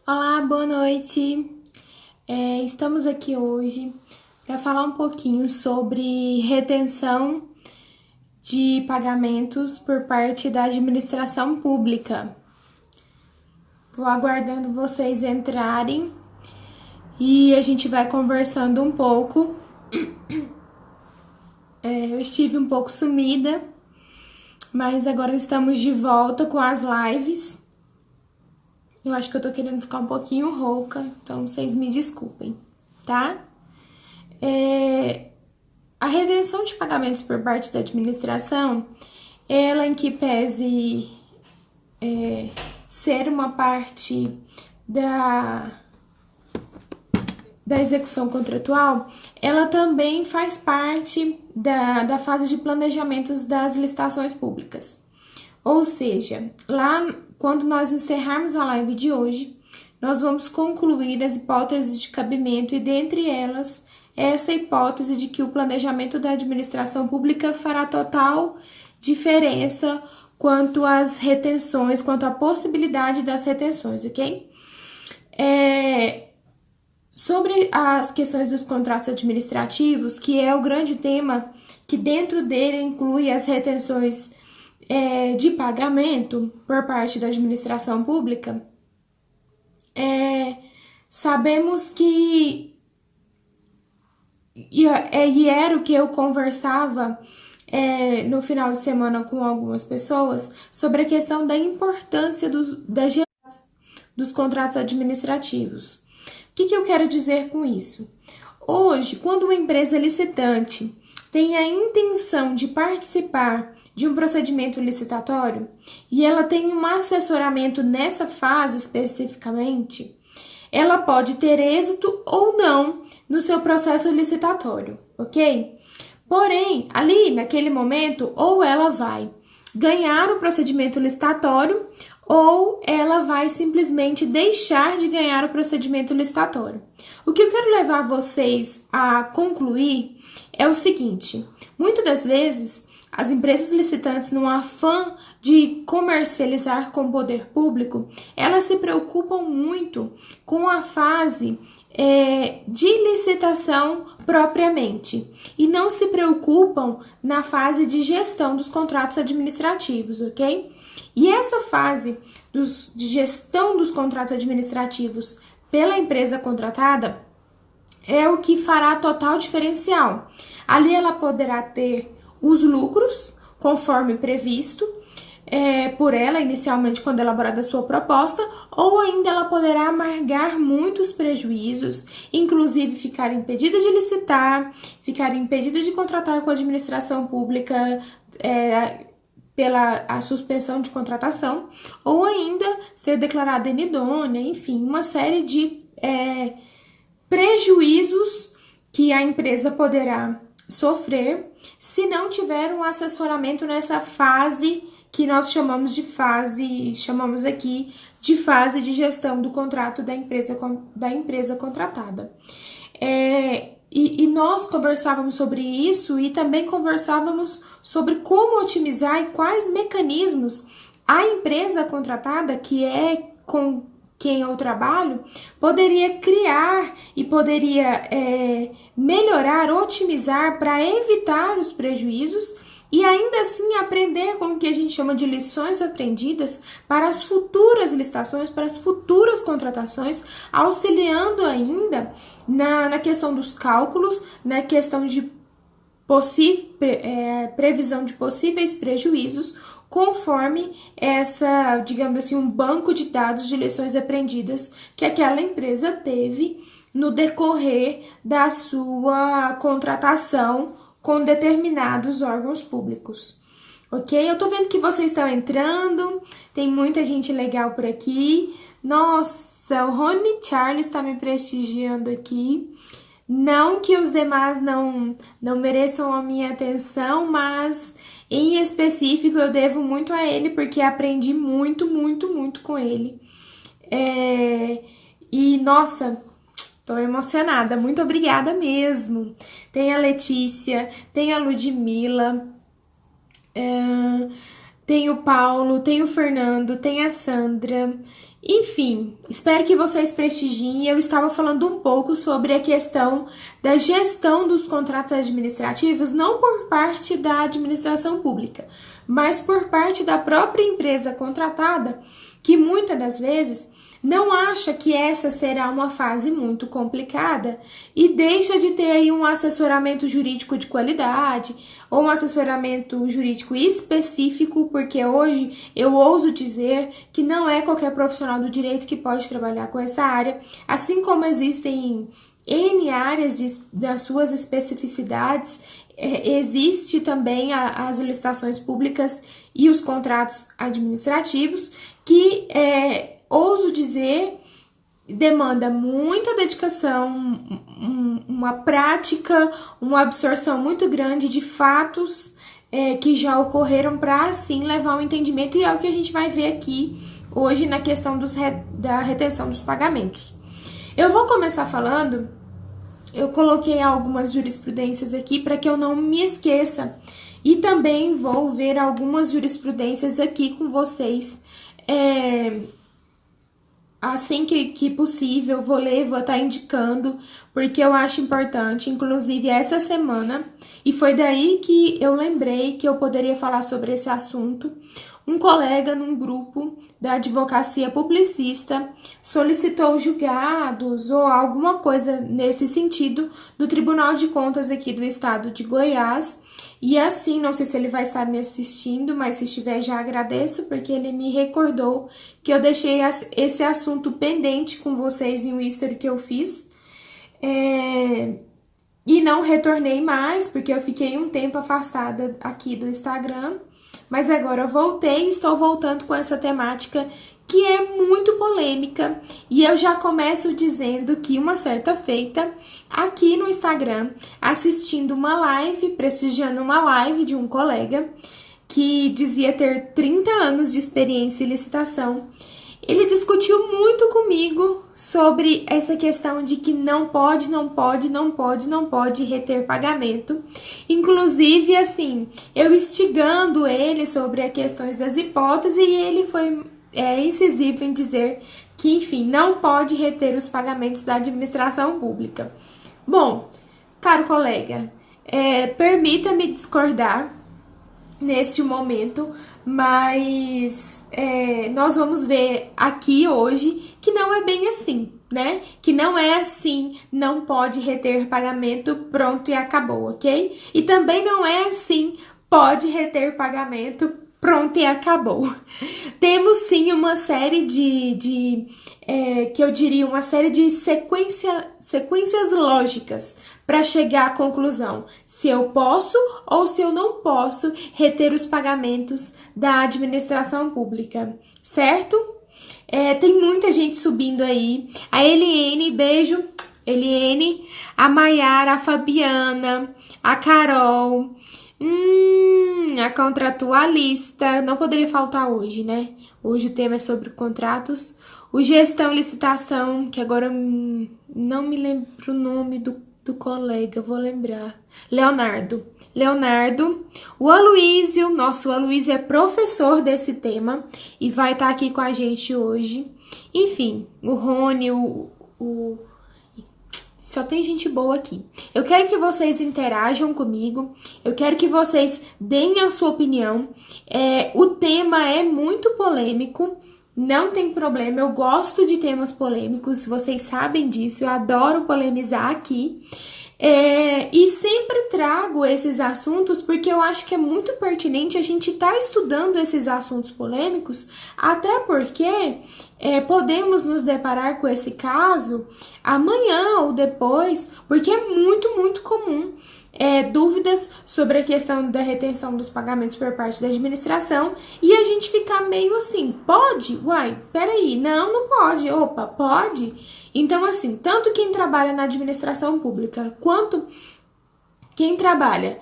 Olá, boa noite. Estamos aqui hoje para falar um pouquinho sobre retenção de pagamentos por parte da administração pública. Vou aguardando vocês entrarem e a gente vai conversando um pouco. Eu estive um pouco sumida, mas agora estamos de volta com as lives. Eu acho que eu tô querendo ficar um pouquinho rouca, então vocês me desculpem, tá? A redenção de pagamentos por parte da administração, ela em que pese ser uma parte da, da execução contratual, ela também faz parte da fase de planejamentos das licitações públicas. Ou seja, lá quando nós encerrarmos a live de hoje, nós vamos concluir as hipóteses de cabimento e dentre elas essa hipótese de que o planejamento da administração pública fará total diferença quanto às retenções, quanto à possibilidade das retenções, ok? Sobre as questões dos contratos administrativos, que é o grande tema, que dentro dele inclui as retenções de pagamento por parte da administração pública, sabemos que e era o que eu conversava no final de semana com algumas pessoas sobre a questão da importância dos contratos administrativos. O que eu quero dizer com isso? Hoje, quando uma empresa licitante tem a intenção de participar de um procedimento licitatório e ela tem um assessoramento nessa fase especificamente, ela pode ter êxito ou não no seu processo licitatório, ok? Porém, ali naquele momento, ou ela vai ganhar o procedimento licitatório ou ela vai simplesmente deixar de ganhar o procedimento licitatório. O que eu quero levar vocês a concluir é o seguinte: muitas das vezes as empresas licitantes, no afã de comercializar com o poder público, elas se preocupam muito com a fase de licitação propriamente e não se preocupam na fase de gestão dos contratos administrativos, ok? E essa fase de gestão dos contratos administrativos pela empresa contratada é o que fará total diferencial. Ali ela poderá ter os lucros conforme previsto por ela inicialmente quando elaborada a sua proposta, ou ainda ela poderá amargar muitos prejuízos, inclusive ficar impedida de licitar, ficar impedida de contratar com a administração pública pela a suspensão de contratação, ou ainda ser declarada inidônea, enfim, uma série de prejuízos que a empresa poderá sofrer se não tiver um assessoramento nessa fase que nós chamamos aqui de fase de gestão do contrato da empresa contratada. E nós conversávamos sobre isso e também conversávamos sobre como otimizar e quais mecanismos a empresa contratada, que é com quem eu trabalho, poderia criar e poderia melhorar, otimizar para evitar os prejuízos e ainda assim aprender com o que a gente chama de lições aprendidas para as futuras licitações, para as futuras contratações, auxiliando ainda na questão dos cálculos, na questão de previsão de possíveis prejuízos, conforme essa, digamos assim, um banco de dados de lições aprendidas que aquela empresa teve no decorrer da sua contratação com determinados órgãos públicos. Ok? Eu tô vendo que vocês estão entrando, tem muita gente legal por aqui. Nossa, o Rony Charles está me prestigiando aqui. Não que os demais não mereçam a minha atenção, mas em específico eu devo muito a ele, porque aprendi muito, muito, muito com ele. E, nossa, tô emocionada, muito obrigada mesmo. Tem a Letícia, tem a Ludmilla, tem o Paulo, tem o Fernando, tem a Sandra. Enfim, espero que vocês prestigiem. Eu estava falando um pouco sobre a questão da gestão dos contratos administrativos, não por parte da administração pública, mas por parte da própria empresa contratada, que muitas das vezes não acha que essa será uma fase muito complicada e deixa de ter aí um assessoramento jurídico de qualidade ou um assessoramento jurídico específico, porque hoje eu ouso dizer que não é qualquer profissional do direito que pode trabalhar com essa área, assim como existem N áreas das suas especificidades, existe também as licitações públicas e os contratos administrativos que ouso dizer, demanda muita dedicação, uma prática, uma absorção muito grande de fatos que já ocorreram para, assim, levar um entendimento, e é o que a gente vai ver aqui hoje na questão da retenção dos pagamentos. Eu vou começar falando, eu coloquei algumas jurisprudências aqui para que eu não me esqueça, e também vou ver algumas jurisprudências aqui com vocês, assim que possível, vou ler, vou estar indicando, porque eu acho importante, inclusive essa semana, e foi daí que eu lembrei que eu poderia falar sobre esse assunto. Um colega num grupo da advocacia publicista solicitou julgados ou alguma coisa nesse sentido do Tribunal de Contas aqui do estado de Goiás. E assim, não sei se ele vai estar me assistindo, mas se estiver já agradeço, porque ele me recordou que eu deixei esse assunto pendente com vocês em um history que eu fiz. E não retornei mais, porque eu fiquei um tempo afastada aqui do Instagram. Mas agora eu voltei e estou voltando com essa temática que é muito polêmica. E eu já começo dizendo que uma certa feita, aqui no Instagram, assistindo uma live, prestigiando uma live de um colega que dizia ter 30 anos de experiência em licitação, ele discutiu muito comigo sobre essa questão de que não pode reter pagamento. Inclusive, assim, eu instigando ele sobre as questões das hipóteses, e ele foi incisivo em dizer que, enfim, não pode reter os pagamentos da administração pública. Bom, caro colega, permita-me discordar neste momento, mas nós vamos ver aqui hoje que não é bem assim, né? Que não é assim, não pode reter pagamento, pronto e acabou, ok? E também não é assim, pode reter pagamento, pronto e acabou. Temos sim uma série que eu diria, uma série de sequências lógicas para chegar à conclusão se eu posso ou se eu não posso reter os pagamentos da administração pública, certo? Tem muita gente subindo aí. A Eliene, beijo, Eliene, a Maiara, a Fabiana, a Carol, a contratualista, não poderia faltar hoje, né? Hoje o tema é sobre contratos. O gestão licitação, que agora não me lembro o nome do colega, vou lembrar. Leonardo. O Aloísio, nosso Aloísio é professor desse tema e vai estar aqui com a gente hoje. Enfim, o Rony, só tem gente boa aqui. Eu quero que vocês interajam comigo, eu quero que vocês deem a sua opinião. O tema é muito polêmico, não tem problema, eu gosto de temas polêmicos, vocês sabem disso, eu adoro polemizar aqui. E sempre trago esses assuntos porque eu acho que é muito pertinente a gente estar estudando esses assuntos polêmicos, até porque podemos nos deparar com esse caso amanhã ou depois, porque é muito, muito comum dúvidas sobre a questão da retenção dos pagamentos por parte da administração e a gente ficar meio assim, pode? Uai, peraí, não pode. Opa, pode? Então, assim, tanto quem trabalha na administração pública quanto quem trabalha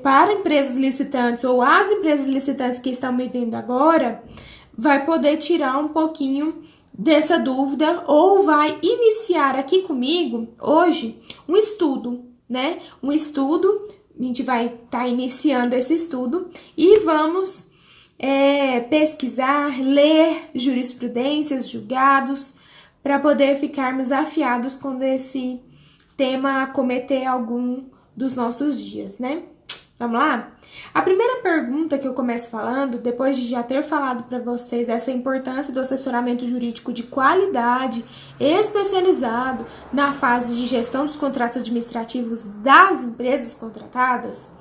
para empresas licitantes ou as empresas licitantes que estão me vendo agora, vai poder tirar um pouquinho dessa dúvida ou vai iniciar aqui comigo hoje um estudo, né? Um estudo, a gente vai estar iniciando esse estudo e vamos pesquisar, ler jurisprudências, julgados, para poder ficarmos afiados quando esse tema acometer algum dos nossos dias, né? Vamos lá? A primeira pergunta que eu começo falando, depois de já ter falado para vocês essa importância do assessoramento jurídico de qualidade, especializado na fase de gestão dos contratos administrativos das empresas contratadas,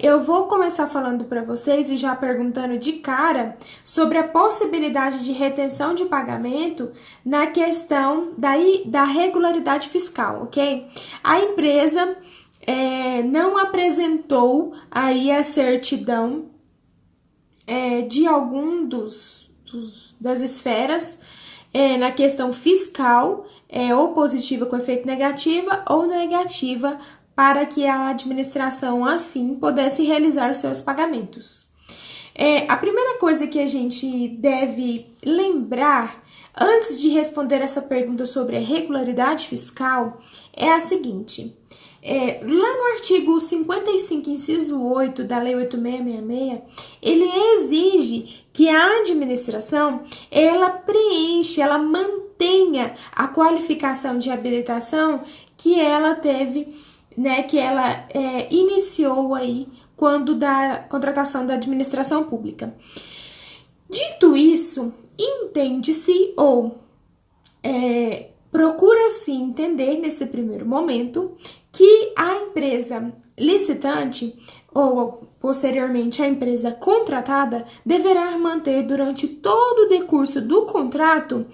eu vou começar falando para vocês e já perguntando de cara sobre a possibilidade de retenção de pagamento na questão da regularidade fiscal, ok? A empresa não apresentou aí a certidão de algum das esferas na questão fiscal, ou positiva com efeito negativa ou negativa, para que a administração, assim, pudesse realizar os seus pagamentos. A primeira coisa que a gente deve lembrar, antes de responder essa pergunta sobre a regularidade fiscal, é a seguinte: lá no artigo 55, inciso 8 da Lei 8.666, ele exige que a administração, ela preencha, ela mantenha a qualificação de habilitação que ela teve, né, que ela iniciou aí quando da contratação da administração pública. Dito isso, entende-se ou procura-se entender nesse primeiro momento que a empresa licitante ou posteriormente a empresa contratada deverá manter durante todo o decurso do contrato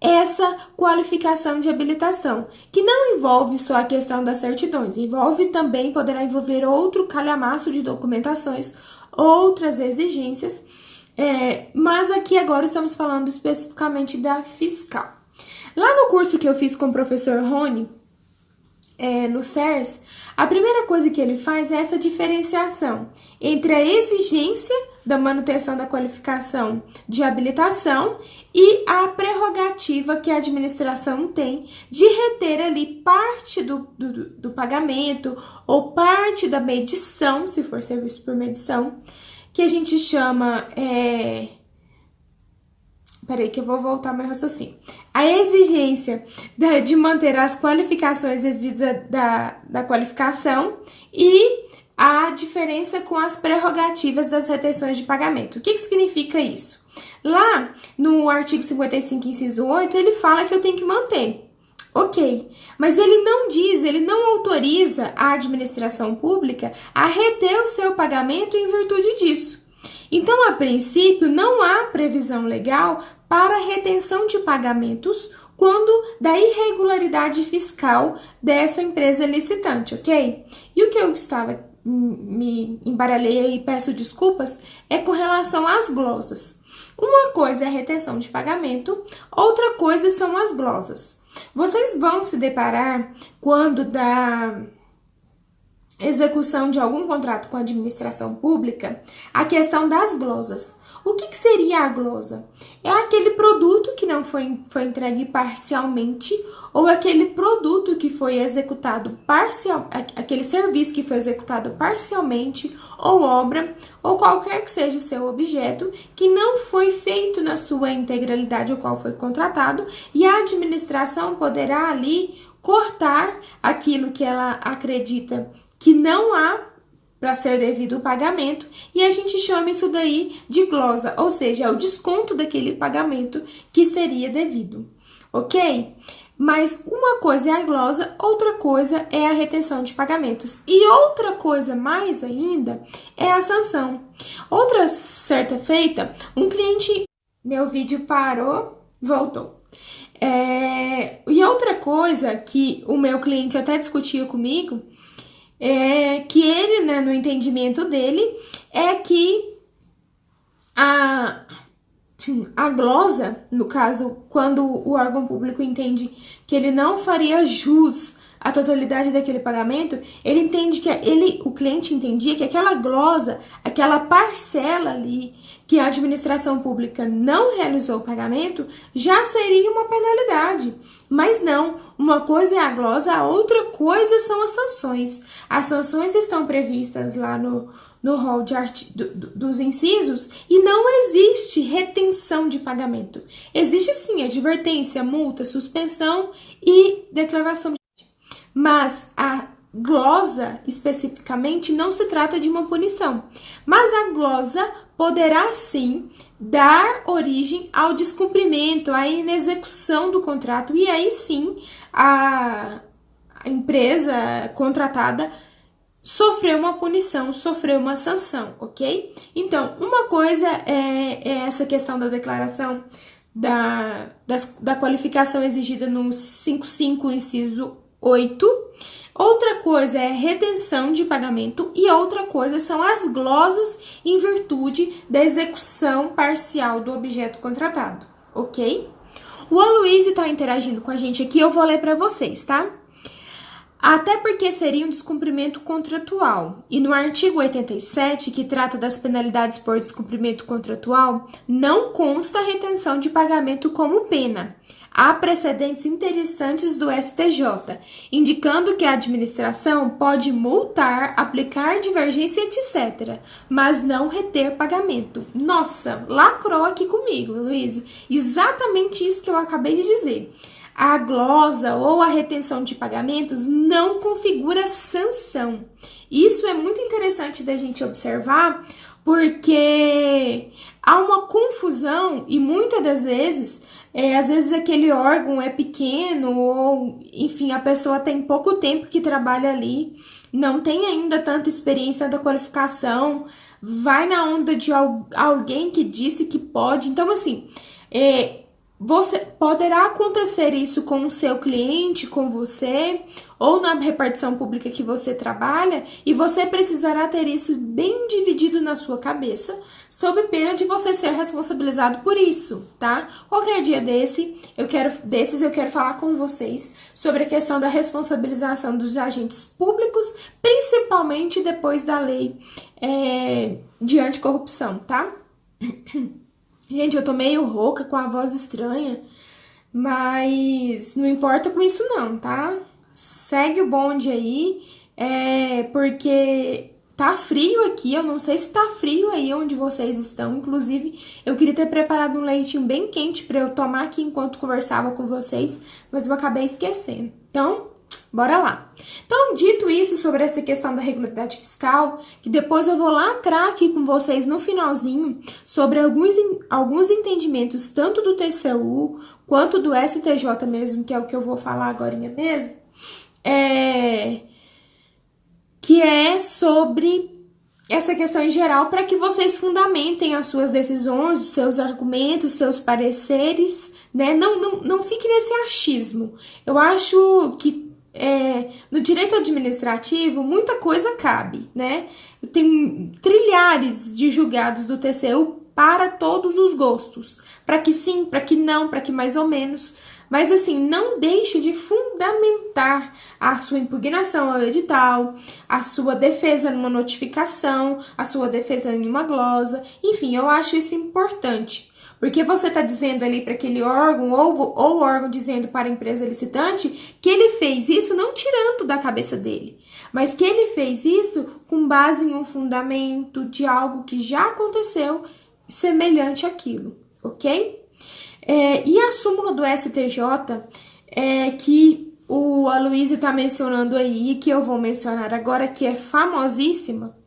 essa qualificação de habilitação, que não envolve só a questão das certidões, poderá envolver outro calhamaço de documentações, outras exigências, mas aqui agora estamos falando especificamente da fiscal. Lá no curso que eu fiz com o professor Rony, no CERS, a primeira coisa que ele faz é essa diferenciação entre a exigência da manutenção da qualificação de habilitação e a prerrogativa que a administração tem de reter ali parte do pagamento ou parte da medição, se for serviço por medição, que a gente chama... Peraí que eu vou voltar meu raciocínio. A exigência de manter as qualificações exigidas da qualificação e a diferença com as prerrogativas das retenções de pagamento. O que significa isso? Lá no artigo 55, inciso 8, ele fala que eu tenho que manter. Ok, mas ele não autoriza a administração pública a reter o seu pagamento em virtude disso. Então, a princípio, não há previsão legal para a retenção de pagamentos quando da irregularidade fiscal dessa empresa licitante, ok? E o que eu me embaralhei aí e peço desculpas, é com relação às glosas. Uma coisa é a retenção de pagamento, outra coisa são as glosas. Vocês vão se deparar quando da execução de algum contrato com a administração pública, a questão das glosas. O que seria a glosa? É aquele produto que não foi entregue parcialmente ou aquele produto que foi executado aquele serviço que foi executado parcialmente ou obra ou qualquer que seja seu objeto que não foi feito na sua integralidade o qual foi contratado e a administração poderá ali cortar aquilo que ela acredita que não há para ser devido o pagamento, e a gente chama isso daí de glosa, ou seja, é o desconto daquele pagamento que seria devido, ok? Mas uma coisa é a glosa, outra coisa é a retenção de pagamentos, e outra coisa mais ainda é a sanção. Outra certa feita, um cliente... Meu vídeo parou, voltou. E outra coisa que o meu cliente até discutia comigo, que ele, né, no entendimento dele, é que a glosa, no caso, quando o órgão público entende que ele não faria jus à totalidade daquele pagamento, ele entende que o cliente entendia que aquela glosa, aquela parcela ali que a administração pública não realizou o pagamento, já seria uma penalidade. Mas não, uma coisa é a glosa, a outra coisa são as sanções. As sanções estão previstas lá no rol dos incisos e não existe retenção de pagamento. Existe sim advertência, multa, suspensão e declaração de... Mas a glosa, especificamente, não se trata de uma punição. Mas a glosa poderá sim dar origem ao descumprimento, à inexecução do contrato, e aí sim a empresa contratada sofreu uma punição, sofreu uma sanção, ok? Então, uma coisa é essa questão da declaração da qualificação exigida no 55, inciso 8. Outra coisa é retenção de pagamento e outra coisa são as glosas em virtude da execução parcial do objeto contratado, ok? O Aloysio está interagindo com a gente aqui, eu vou ler para vocês, tá? Até porque seria um descumprimento contratual. E no artigo 87, que trata das penalidades por descumprimento contratual, não consta a retenção de pagamento como pena. Há precedentes interessantes do STJ, indicando que a administração pode multar, aplicar divergência, etc., mas não reter pagamento. Nossa, lacrou aqui comigo, Luísio. Exatamente isso que eu acabei de dizer. A glosa ou a retenção de pagamentos não configura sanção. Isso é muito interessante da gente observar, porque há uma confusão e muitas das vezes, às vezes aquele órgão é pequeno ou, enfim, a pessoa tem pouco tempo que trabalha ali, não tem ainda tanta experiência da qualificação, vai na onda de alguém que disse que pode. Então, assim, poderá acontecer isso com o seu cliente, com você, ou na repartição pública que você trabalha, e você precisará ter isso bem dividido na sua cabeça, sob pena de você ser responsabilizado por isso, tá? Qualquer dia desses eu quero falar com vocês sobre a questão da responsabilização dos agentes públicos, principalmente depois da lei de anticorrupção, tá? Gente, eu tô meio rouca, com a voz estranha, mas não importa com isso não, tá? Segue o bonde aí, porque tá frio aqui, eu não sei se tá frio aí onde vocês estão, inclusive eu queria ter preparado um leitinho bem quente pra eu tomar aqui enquanto conversava com vocês, mas eu acabei esquecendo. Então, bora lá. Então, dito isso sobre essa questão da regularidade fiscal, que depois eu vou lacrar aqui com vocês no finalzinho sobre alguns entendimentos tanto do TCU quanto do STJ mesmo, que é o que eu vou falar agora mesmo, que é sobre essa questão em geral para que vocês fundamentem as suas decisões, os seus argumentos, seus pareceres, né? Não fique nesse achismo. Eu acho que no direito administrativo, muita coisa cabe, né? Tem trilhares de julgados do TCU para todos os gostos. Para que sim, para que não, para que mais ou menos. Mas, assim, não deixe de fundamentar a sua impugnação ao edital, a sua defesa numa notificação, a sua defesa em uma glosa. Enfim, eu acho isso importante. Porque você está dizendo ali para aquele órgão, ou o órgão dizendo para a empresa licitante, que ele fez isso não tirando da cabeça dele, mas que ele fez isso com base em um fundamento de algo que já aconteceu semelhante àquilo, ok? E a súmula do STJ, que o Aloysio está mencionando aí, que eu vou mencionar agora, que é famosíssima,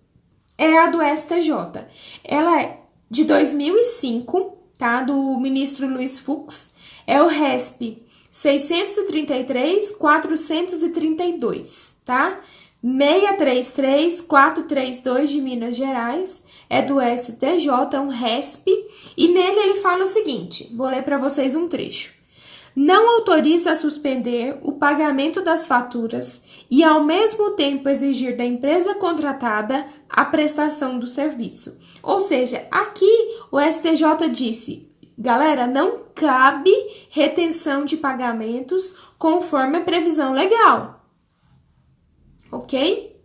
é a do STJ. Ela é de 2005, tá? Do ministro Luiz Fux, é o RESP 633.432, tá? 633.432 de Minas Gerais, é do STJ, é um RESP, e nele ele fala o seguinte, vou ler para vocês um trecho. Não autoriza a suspender o pagamento das faturas e, ao mesmo tempo, exigir da empresa contratada a prestação do serviço. Ou seja, aqui o STJ disse, galera, não cabe retenção de pagamentos conforme a previsão legal, ok?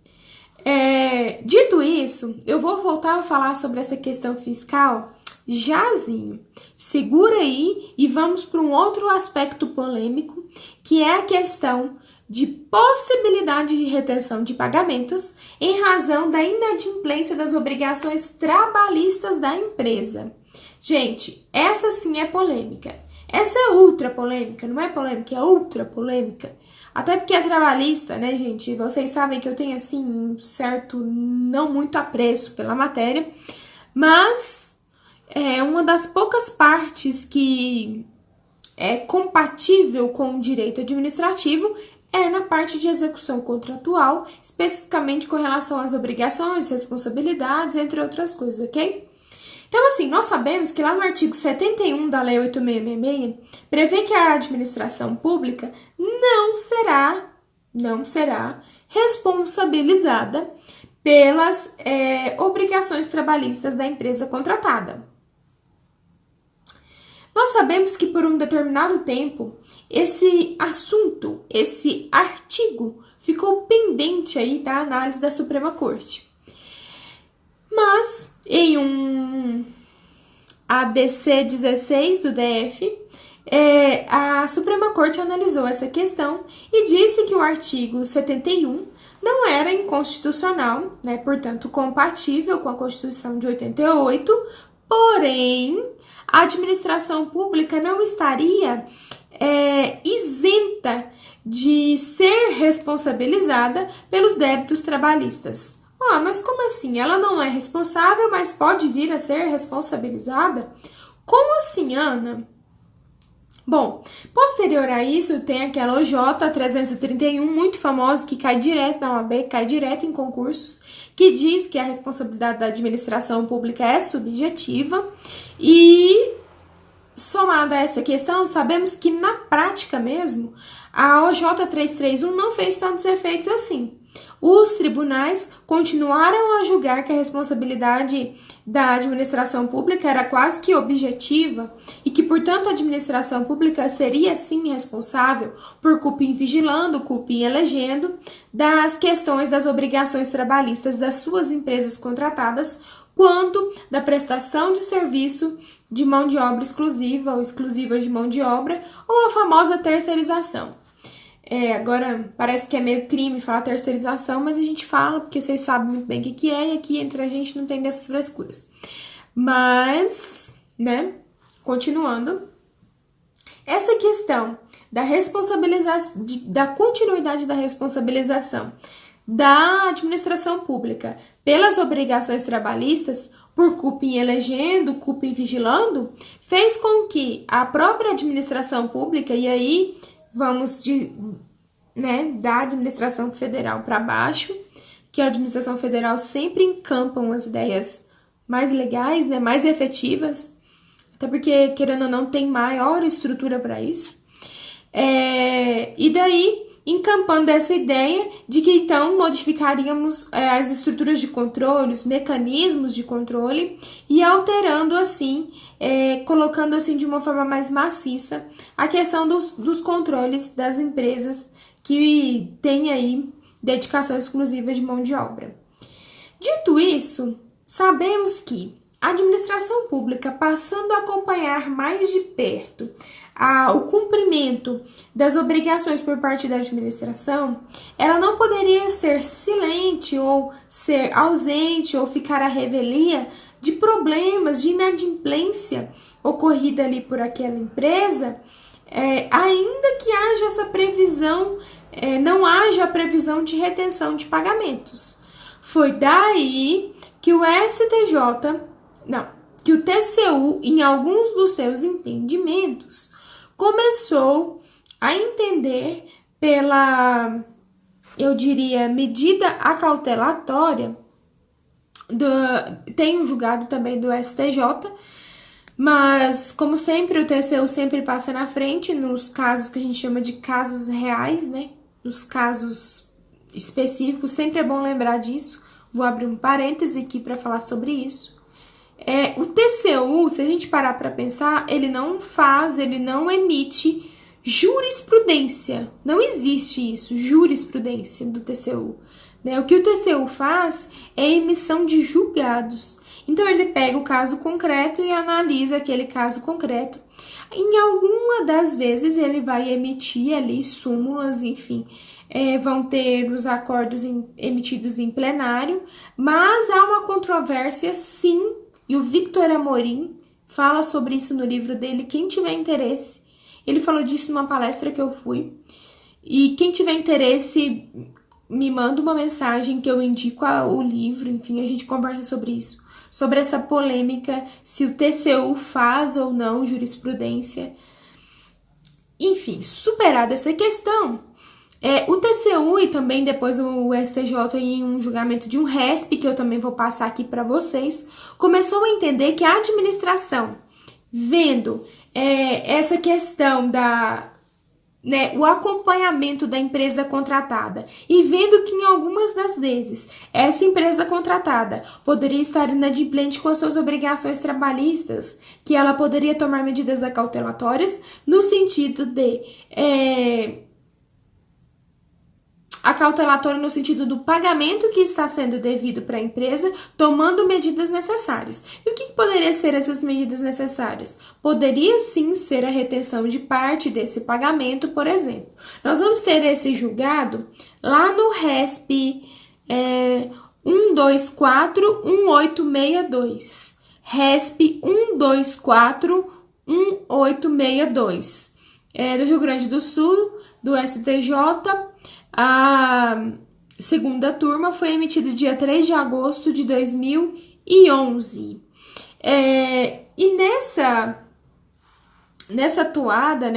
Dito isso, eu vou voltar a falar sobre essa questão fiscal jazinho. Segura aí e vamos para um outro aspecto polêmico, que é a questão de possibilidade de retenção de pagamentos em razão da inadimplência das obrigações trabalhistas da empresa. Gente, essa sim é polêmica. Essa é ultra polêmica, não é polêmica, é ultra polêmica. Até porque é trabalhista, né, gente? Vocês sabem que eu tenho, assim, um certo, não muito apreço pela matéria, mas é uma das poucas partes que é compatível com o direito administrativo é na parte de execução contratual, especificamente com relação às obrigações, responsabilidades, entre outras coisas, ok? Então, assim, nós sabemos que lá no artigo 71 da Lei 8.666 prevê que a administração pública não será responsabilizada pelas obrigações trabalhistas da empresa contratada. Nós sabemos que por um determinado tempo, esse assunto, esse artigo, ficou pendente aí da análise da Suprema Corte. Mas, em um ADC 16 do DF, a Suprema Corte analisou essa questão e disse que o artigo 71 não era inconstitucional, né, portanto, compatível com a Constituição de 88, porém, a administração pública não estaria isenta de ser responsabilizada pelos débitos trabalhistas. Ah, mas como assim? Ela não é responsável, mas pode vir a ser responsabilizada? Como assim, Ana? Bom, posterior a isso, tem aquela OJ 331, muito famosa, que cai direto na OAB, cai direto em concursos, que diz que a responsabilidade da administração pública é subjetiva e, somada a essa questão, sabemos que na prática mesmo, a OJ 331 não fez tantos efeitos assim. Os tribunais continuaram a julgar que a responsabilidade da administração pública era quase que objetiva e que, portanto, a administração pública seria, sim, responsável por cupim vigilando, cupim elegendo, das questões das obrigações trabalhistas das suas empresas contratadas, quanto da prestação de serviço de mão de obra exclusiva ou exclusiva de mão de obra, ou a famosa terceirização. Agora parece que é meio crime falar terceirização, mas a gente fala porque vocês sabem muito bem o que é e aqui entre a gente não tem dessas frescuras. Mas, né, continuando, essa questão da responsabilização, da continuidade da responsabilização da administração pública pelas obrigações trabalhistas, por cupim elegendo, cupim vigilando, fez com que a própria administração pública, e aí vamos da administração federal para baixo, que a administração federal sempre encampa umas ideias mais legais, né, mais efetivas, até porque, querendo ou não, tem maior estrutura para isso. E daí, encampando essa ideia de que, então, modificaríamos as estruturas de controle, os mecanismos de controle, e alterando, assim, colocando, assim, de uma forma mais maciça, a questão dos controles das empresas que têm aí dedicação exclusiva de mão de obra. Dito isso, sabemos que a administração pública, passando a acompanhar mais de perto o cumprimento das obrigações por parte da administração, ela não poderia ser silente ou ser ausente ou ficar à revelia de problemas de inadimplência ocorrida ali por aquela empresa, ainda que haja essa previsão, não haja a previsão de retenção de pagamentos. Foi daí que o que o TCU, em alguns dos seus entendimentos, começou a entender pela, eu diria, medida acautelatória, tem um julgado também do STJ, mas, como sempre, o TCU sempre passa na frente nos casos que a gente chama de casos reais, né? Nos casos específicos, sempre é bom lembrar disso. Vou abrir um parêntese aqui para falar sobre isso. O TCU, se a gente parar para pensar, ele não emite jurisprudência. Não existe isso, jurisprudência do TCU. Né? O que o TCU faz é a emissão de julgados. Então, ele pega o caso concreto e analisa aquele caso concreto, Em alguma das vezes ele vai emitir ali súmulas, enfim, vão ter os acordos emitidos em plenário, mas há uma controvérsia sim, e o Victor Amorim fala sobre isso no livro dele, quem tiver interesse. Ele falou disso numa palestra que eu fui. E quem tiver interesse, me manda uma mensagem que eu indico o livro, enfim, a gente conversa sobre isso, sobre essa polêmica, se o TCU faz ou não jurisprudência. Enfim, superada essa questão, o TCU e também depois o STJ em um julgamento de um RESP, que eu também vou passar aqui para vocês, começou a entender que a administração, vendo essa questão o acompanhamento da empresa contratada e vendo que em algumas das vezes essa empresa contratada poderia estar inadimplente com as suas obrigações trabalhistas, que ela poderia tomar medidas acautelatórias no sentido de acautelatório no sentido do pagamento que está sendo devido para a empresa, tomando medidas necessárias. E o que poderia ser essas medidas necessárias? Poderia sim ser a retenção de parte desse pagamento, por exemplo. Nós vamos ter esse julgado lá no RESP 1241862. RESP 1241862. Do Rio Grande do Sul, do STJ. A segunda turma foi emitida dia 3 de agosto de 2011. E nessa toada,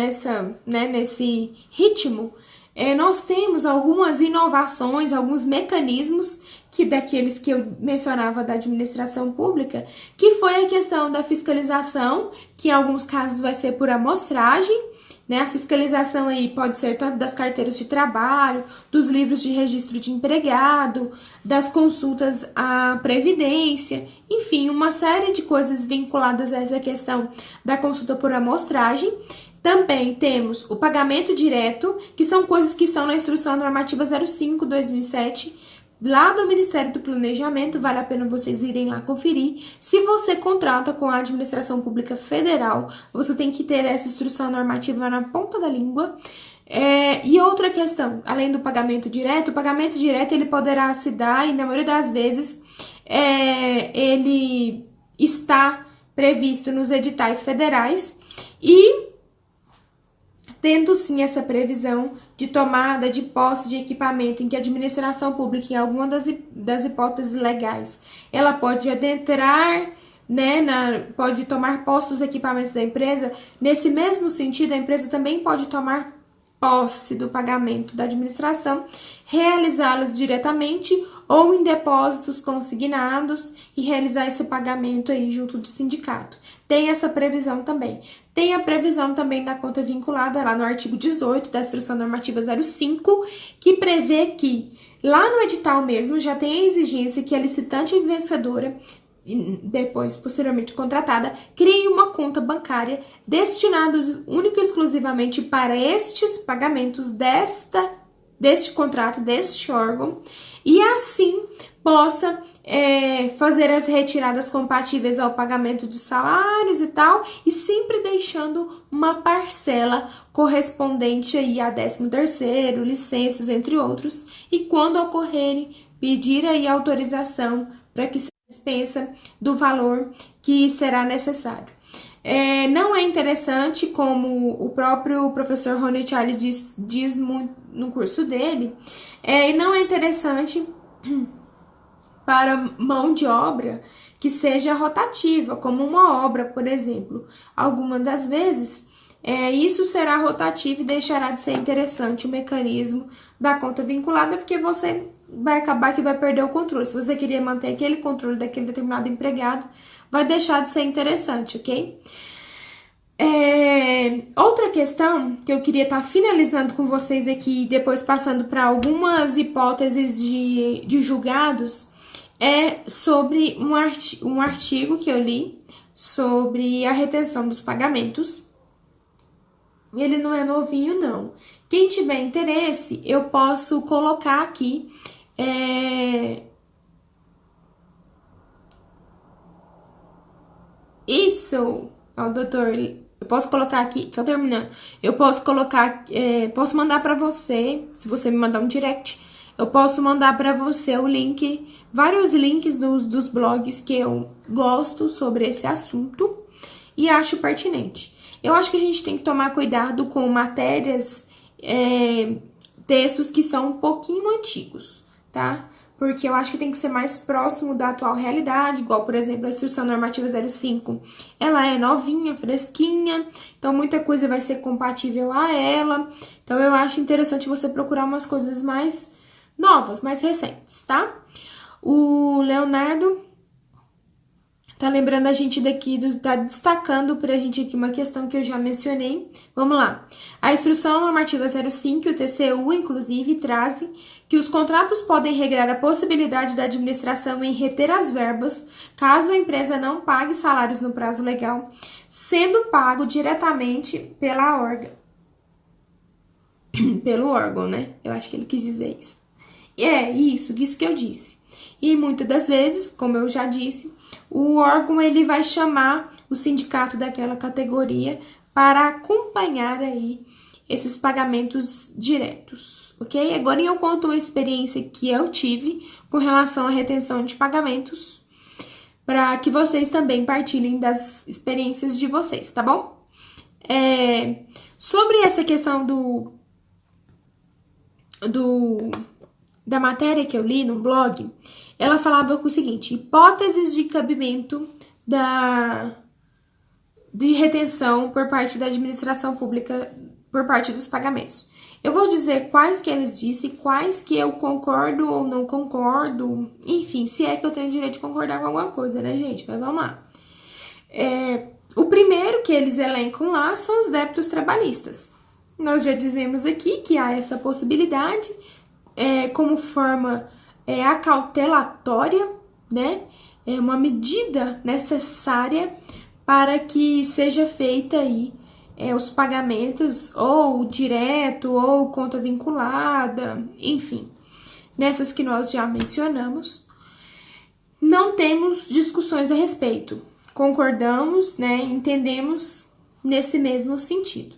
nesse ritmo, nós temos algumas inovações, alguns mecanismos daqueles que eu mencionava da administração pública, que foi a questão da fiscalização, que em alguns casos vai ser por amostragem. A fiscalização aí pode ser tanto das carteiras de trabalho, dos livros de registro de empregado, das consultas à previdência, enfim, uma série de coisas vinculadas a essa questão da consulta por amostragem. Também temos o pagamento direto, que são coisas que estão na Instrução Normativa 05/2007, lá do Ministério do Planejamento, vale a pena vocês irem lá conferir. Se você contrata com a Administração Pública Federal, você tem que ter essa instrução normativa na ponta da língua. E outra questão, além do pagamento direto, o pagamento direto ele poderá se dar, e na maioria das vezes, ele está previsto nos editais federais, e tendo sim essa previsão de tomada de posse de equipamento em que a administração pública, em alguma das hipóteses legais, ela pode adentrar, pode tomar posse dos equipamentos da empresa. Nesse mesmo sentido, a empresa também pode tomar posse do pagamento da administração, realizá-los diretamente ou em depósitos consignados e realizar esse pagamento aí junto do sindicato. Tem essa previsão também. Tem a previsão também da conta vinculada lá no artigo 18 da Instrução Normativa 05, que prevê que lá no edital mesmo já tem a exigência que a licitante e vencedora, depois posteriormente contratada, crie uma conta bancária destinada única e exclusivamente para estes pagamentos deste contrato, deste órgão, e assim possa fazer as retiradas compatíveis ao pagamento de salários e tal, e sempre deixando uma parcela correspondente aí a 13º, licenças, entre outros, e quando ocorrerem, pedir aí autorização para que se dispensa do valor que será necessário. Não é interessante, como o próprio professor Rony Charles diz muito no curso dele, não é interessante para mão de obra que seja rotativa, como uma obra, por exemplo. Algumas das vezes, isso será rotativo e deixará de ser interessante o mecanismo da conta vinculada, porque você vai acabar que vai perder o controle. Se você queria manter aquele controle daquele determinado empregado, vai deixar de ser interessante, ok? Outra questão que eu queria estar finalizando com vocês aqui, depois passando para algumas hipóteses de julgados, é sobre um artigo que eu li sobre a retenção dos pagamentos. Ele não é novinho, não. Quem tiver interesse, eu posso colocar aqui isso, o doutor Eu posso colocar aqui, só terminando. Eu posso colocar, posso mandar pra você, se você me mandar um direct, eu posso mandar pra você o link, vários links dos blogs que eu gosto sobre esse assunto e acho pertinente. Eu acho que a gente tem que tomar cuidado com matérias, textos que são um pouquinho antigos, tá? Porque eu acho que tem que ser mais próximo da atual realidade, igual, por exemplo, a Instrução Normativa 05. Ela é novinha, fresquinha, então muita coisa vai ser compatível a ela. Então, eu acho interessante você procurar umas coisas mais novas, mais recentes, tá? O Leonardo tá lembrando a gente daqui, tá destacando pra gente aqui uma questão que eu já mencionei. Vamos lá. A Instrução Normativa 05 e o TCU, inclusive, trazem que os contratos podem regrar a possibilidade da administração em reter as verbas, caso a empresa não pague salários no prazo legal, sendo pago diretamente pelo órgão, né? Eu acho que ele quis dizer isso. Isso que eu disse. E muitas das vezes, como eu já disse, o órgão ele vai chamar o sindicato daquela categoria para acompanhar aí esses pagamentos diretos, ok? Agora eu conto uma experiência que eu tive com relação à retenção de pagamentos, para que vocês também partilhem das experiências de vocês, tá bom? Sobre essa questão da matéria que eu li no blog, ela falava o seguinte: hipóteses de cabimento de retenção por parte da administração pública por parte dos pagamentos. Eu vou dizer quais que eles dizem, quais que eu concordo ou não concordo, enfim, se é que eu tenho direito de concordar com alguma coisa, né, gente? Mas vamos lá. O primeiro que eles elencam lá são os débitos trabalhistas. Nós já dizemos aqui que há essa possibilidade como forma acautelatória, né? É uma medida necessária para que seja feita aí os pagamentos ou direto ou conta vinculada, enfim, nessas que nós já mencionamos. Não temos discussões a respeito, concordamos, né? Entendemos nesse mesmo sentido.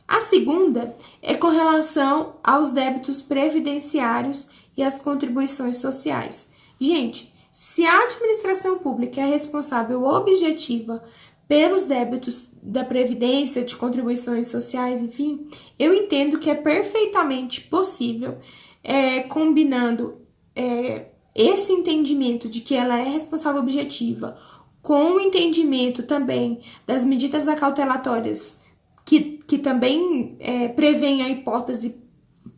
A segunda é com relação aos débitos previdenciários e às contribuições sociais. Gente, se a administração pública é responsável objetiva pelos débitos da Previdência, de contribuições sociais, enfim, eu entendo que é perfeitamente possível, combinando esse entendimento de que ela é responsável objetiva com o entendimento também das medidas acautelatórias que também prevêem a hipótese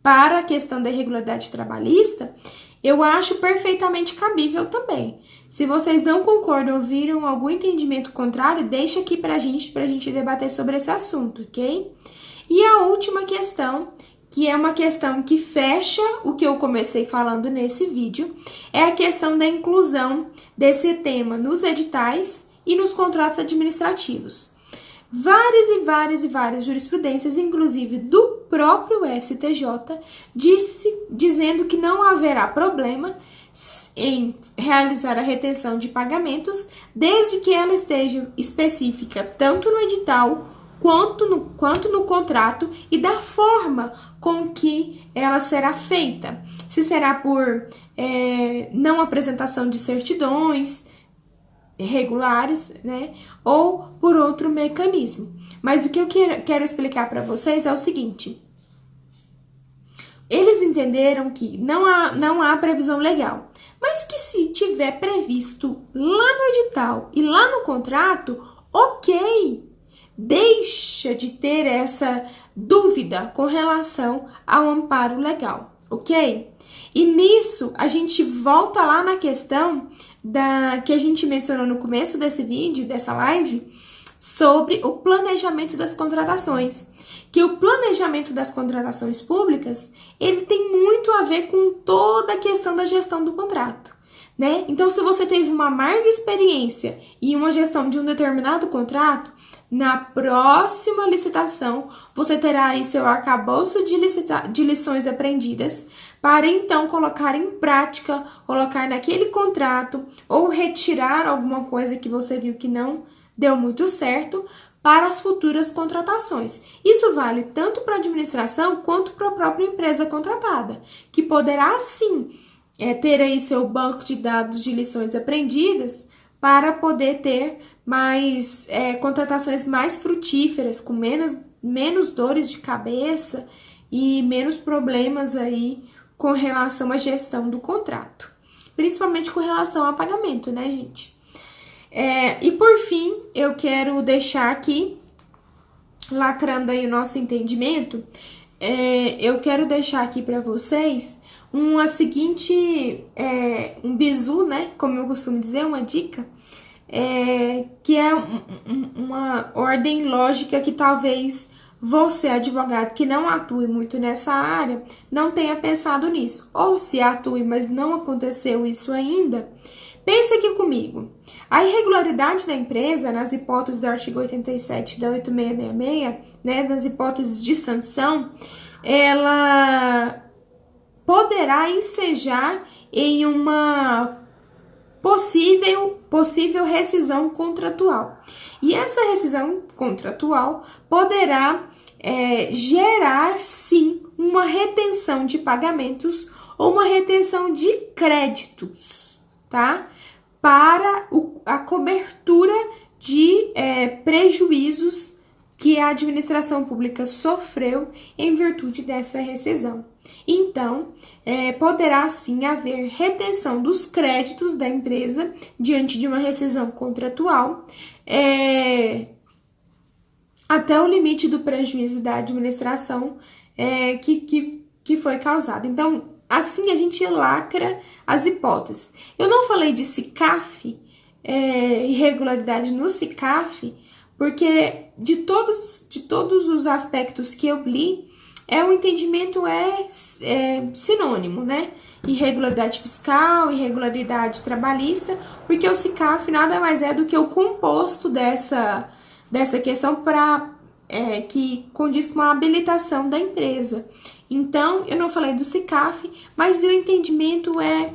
para a questão da irregularidade trabalhista, eu acho perfeitamente cabível também. Se vocês não concordam ou viram algum entendimento contrário, deixa aqui pra gente debater sobre esse assunto, ok? E a última questão, que é uma questão que fecha o que eu comecei falando nesse vídeo, é a questão da inclusão desse tema nos editais e nos contratos administrativos. Várias jurisprudências, inclusive do próprio STJ, dizendo que não haverá problema em realizar a retenção de pagamentos, desde que ela esteja específica tanto no edital quanto no contrato e da forma com que ela será feita. Se será por não apresentação de certidões regulares, né, ou por outro mecanismo. Mas o que eu quero explicar para vocês é o seguinte: eles entenderam que não há previsão legal, mas que se tiver previsto lá no edital e lá no contrato, ok, deixa de ter essa dúvida com relação ao amparo legal, ok? E nisso a gente volta lá na questão que a gente mencionou no começo desse vídeo, dessa live, sobre o planejamento das contratações. Que o planejamento das contratações públicas, ele tem muito a ver com toda a questão da gestão do contrato, né? Então, se você teve uma amarga experiência e uma gestão de um determinado contrato, na próxima licitação, você terá aí seu arcabouço de lições aprendidas para então colocar em prática, colocar naquele contrato ou retirar alguma coisa que você viu que não deu muito certo, para as futuras contratações. Isso vale tanto para a administração quanto para a própria empresa contratada, que poderá sim ter aí seu banco de dados de lições aprendidas para poder ter mais contratações mais frutíferas, com menos dores de cabeça e menos problemas aí com relação à gestão do contrato, principalmente com relação a pagamento, né, gente? E por fim, eu quero deixar aqui, lacrando aí o nosso entendimento, eu quero deixar aqui para vocês uma seguinte, um bizu, né, como eu costumo dizer, uma dica, que é uma ordem lógica que talvez você, advogado que não atue muito nessa área, não tenha pensado nisso. Ou se atue, mas não aconteceu isso ainda, pense aqui comigo. A irregularidade da empresa, nas hipóteses do artigo 87 da 8666, né, nas hipóteses de sanção, ela poderá ensejar em uma possível rescisão contratual. E essa rescisão contratual poderá gerar, sim, uma retenção de pagamentos ou uma retenção de créditos, tá? Para a cobertura de prejuízos que a administração pública sofreu em virtude dessa rescisão. Então, poderá sim haver retenção dos créditos da empresa diante de uma rescisão contratual, até o limite do prejuízo da administração que foi causado. Então, assim a gente lacra as hipóteses. Eu não falei de SICAF, irregularidade no SICAF, porque de todos os aspectos que eu li, o entendimento sinônimo, né? Irregularidade fiscal, irregularidade trabalhista, porque o SICAF nada mais é do que o composto dessa questão que condiz com a habilitação da empresa. Então, eu não falei do SICAF, mas o entendimento é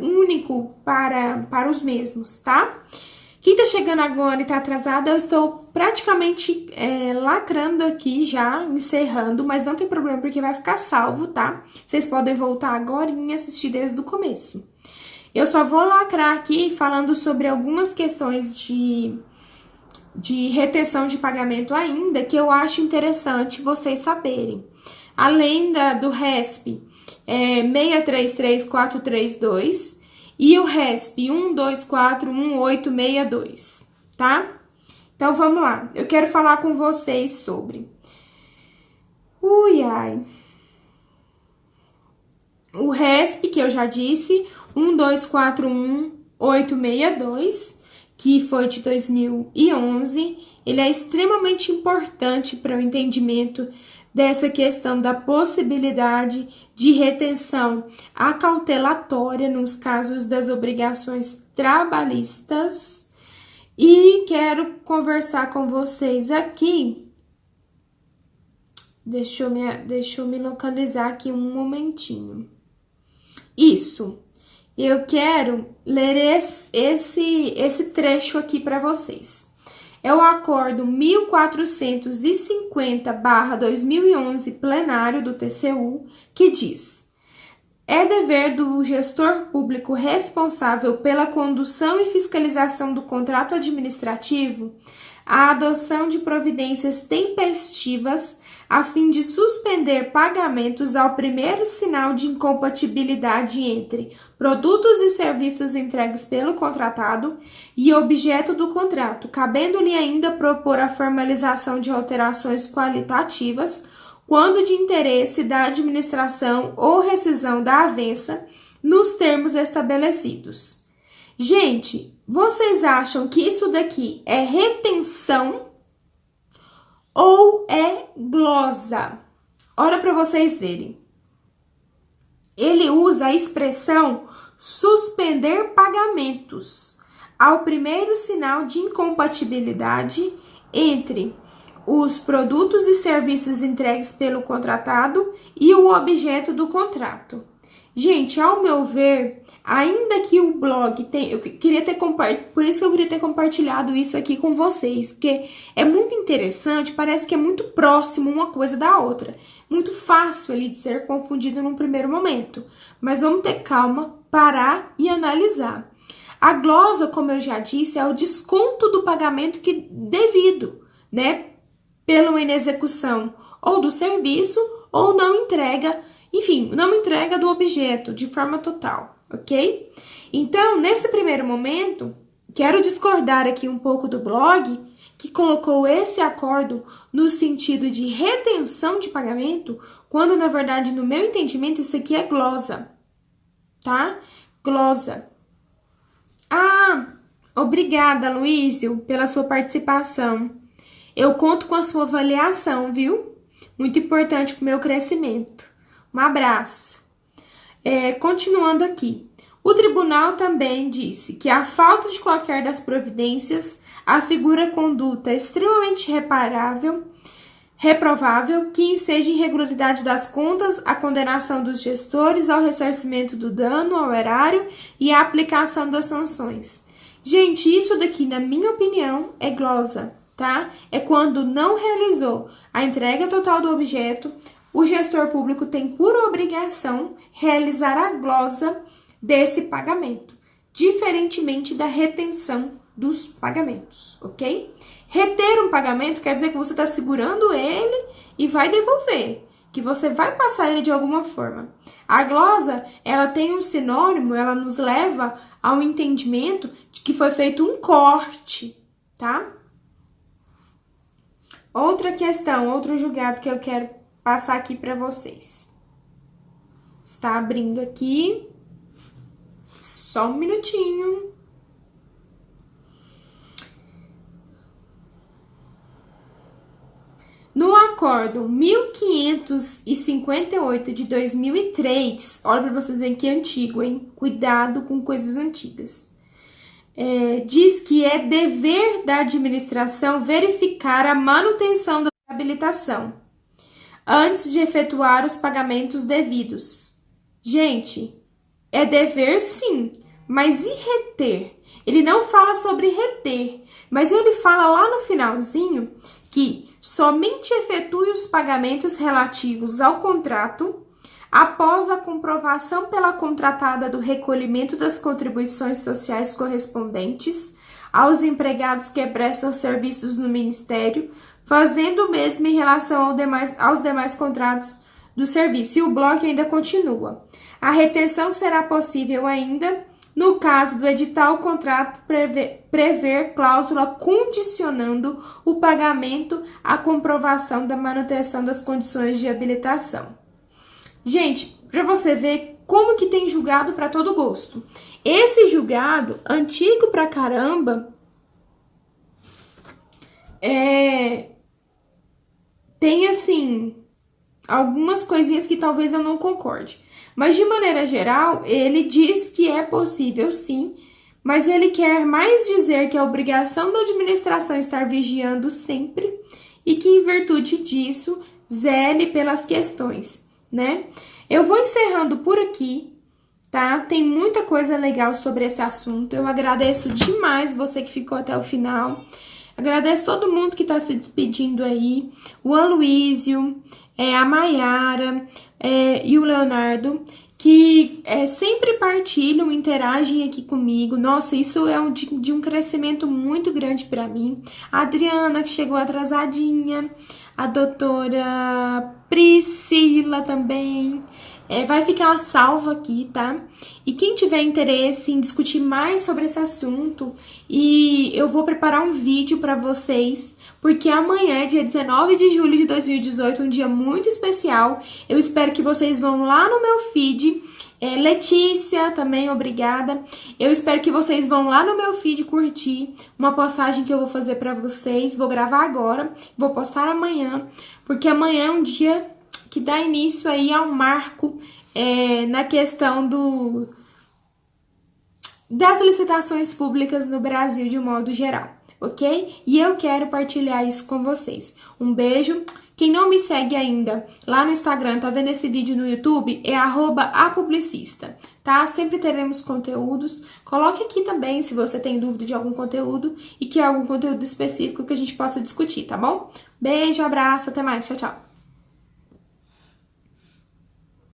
único para os mesmos, tá? Quem tá chegando agora e tá atrasado, eu estou praticamente lacrando aqui já, encerrando, mas não tem problema porque vai ficar salvo, tá? Vocês podem voltar agora e assistir desde o começo. Eu só vou lacrar aqui falando sobre algumas questões de retenção de pagamento ainda, que eu acho interessante vocês saberem. Além do RESP 633432 e o RESP 1241862, tá? Então, vamos lá. Eu quero falar com vocês sobre... O RESP, que eu já disse, 1241862, que foi de 2011, ele é extremamente importante para o entendimento dessa questão da possibilidade de retenção acautelatória nos casos das obrigações trabalhistas. E quero conversar com vocês aqui. Deixa eu me localizar aqui um momentinho. Isso. Eu quero ler esse trecho aqui para vocês. É o acordo 1450/2011 plenário do TCU, que diz: é dever do gestor público responsável pela condução e fiscalização do contrato administrativo a adoção de providências tempestivas a fim de suspender pagamentos ao primeiro sinal de incompatibilidade entre produtos e serviços entregues pelo contratado e objeto do contrato, cabendo-lhe ainda propor a formalização de alterações qualitativas, quando de interesse da administração ou rescisão da avença, nos termos estabelecidos. Gente, vocês acham que isso daqui é retenção ou é glosa? Olha para vocês verem. Ele usa a expressão suspender pagamentos ao primeiro sinal de incompatibilidade entre os produtos e serviços entregues pelo contratado e o objeto do contrato. Gente, ao meu ver, ainda que o blog tem, eu queria ter por isso que eu queria ter compartilhado isso aqui com vocês, porque é muito interessante, parece que é muito próximo uma coisa da outra, muito fácil ali de ser confundido num primeiro momento. Mas vamos ter calma, parar e analisar. A glosa, como eu já disse, é o desconto do pagamento que devido, né, pela inexecução ou do serviço ou não entrega, enfim, não entrega do objeto de forma total, ok? Então, nesse primeiro momento, quero discordar aqui um pouco do blog, que colocou esse acordo no sentido de retenção de pagamento, quando na verdade, no meu entendimento, isso aqui é glosa, tá? Glosa. Ah, obrigada, Luísio, pela sua participação. Eu conto com a sua avaliação, viu? Muito importante para o meu crescimento. Um abraço. Continuando aqui. O tribunal também disse que a falta de qualquer das providências afigura conduta extremamente reprovável, que enseja irregularidade das contas, a condenação dos gestores ao ressarcimento do dano ao erário e a aplicação das sanções. Gente, isso daqui, na minha opinião, é glosa, tá? É quando não realizou a entrega total do objeto, o gestor público tem por obrigação realizar a glosa desse pagamento, diferentemente da retenção dos pagamentos, ok? Reter um pagamento quer dizer que você está segurando ele e vai devolver, que você vai passar ele de alguma forma. A glosa, ela tem um sinônimo, ela nos leva ao entendimento de que foi feito um corte, tá? Outra questão, outro julgado que eu quero passar aqui para vocês. Está abrindo aqui. Só um minutinho. No acordo 1558 de 2003, olha para vocês verem que é antigo, hein? Cuidado com coisas antigas. Diz que é dever da administração verificar a manutenção da habilitação antes de efetuar os pagamentos devidos. Gente, é dever sim, mas e reter? Ele não fala sobre reter, mas ele fala lá no finalzinho que somente efetue os pagamentos relativos ao contrato após a comprovação pela contratada do recolhimento das contribuições sociais correspondentes aos empregados que prestam serviços no Ministério, fazendo o mesmo em relação aos demais contratos do serviço. E o bloco ainda continua. A retenção será possível ainda no caso do edital, o contrato prever cláusula condicionando o pagamento à comprovação da manutenção das condições de habilitação. Gente, para você ver como que tem julgado para todo gosto. Esse julgado, antigo pra caramba, tem assim algumas coisinhas que talvez eu não concorde. Mas de maneira geral, ele diz que é possível sim, mas ele quer mais dizer que é obrigação da administração estar vigiando sempre e que em virtude disso zele pelas questões, né? Eu vou encerrando por aqui, tá? Tem muita coisa legal sobre esse assunto. Eu agradeço demais você que ficou até o final. Agradeço todo mundo que está se despedindo aí, o Aloísio, a Maiara e o Leonardo, que sempre partilham, interagem aqui comigo. Nossa, isso é de um crescimento muito grande para mim. A Adriana, que chegou atrasadinha, a doutora Priscila também. Vai ficar salvo aqui, tá? E quem tiver interesse em discutir mais sobre esse assunto, e eu vou preparar um vídeo para vocês, porque amanhã é dia 19 de julho de 2018, um dia muito especial. Eu espero que vocês vão lá no meu feed. Letícia, também, obrigada. Eu espero que vocês vão lá no meu feed curtir uma postagem que eu vou fazer para vocês. Vou gravar agora, vou postar amanhã, porque amanhã é um dia que dá início aí ao marco na questão das licitações públicas no Brasil de um modo geral, ok? E eu quero partilhar isso com vocês. Um beijo, Quem não me segue ainda lá no Instagram, tá vendo esse vídeo no YouTube, é @apublicista, tá? Sempre teremos conteúdos. Coloque aqui também se você tem dúvida de algum conteúdo e quer algum conteúdo específico que a gente possa discutir, tá bom? Beijo, abraço, até mais, tchau, tchau.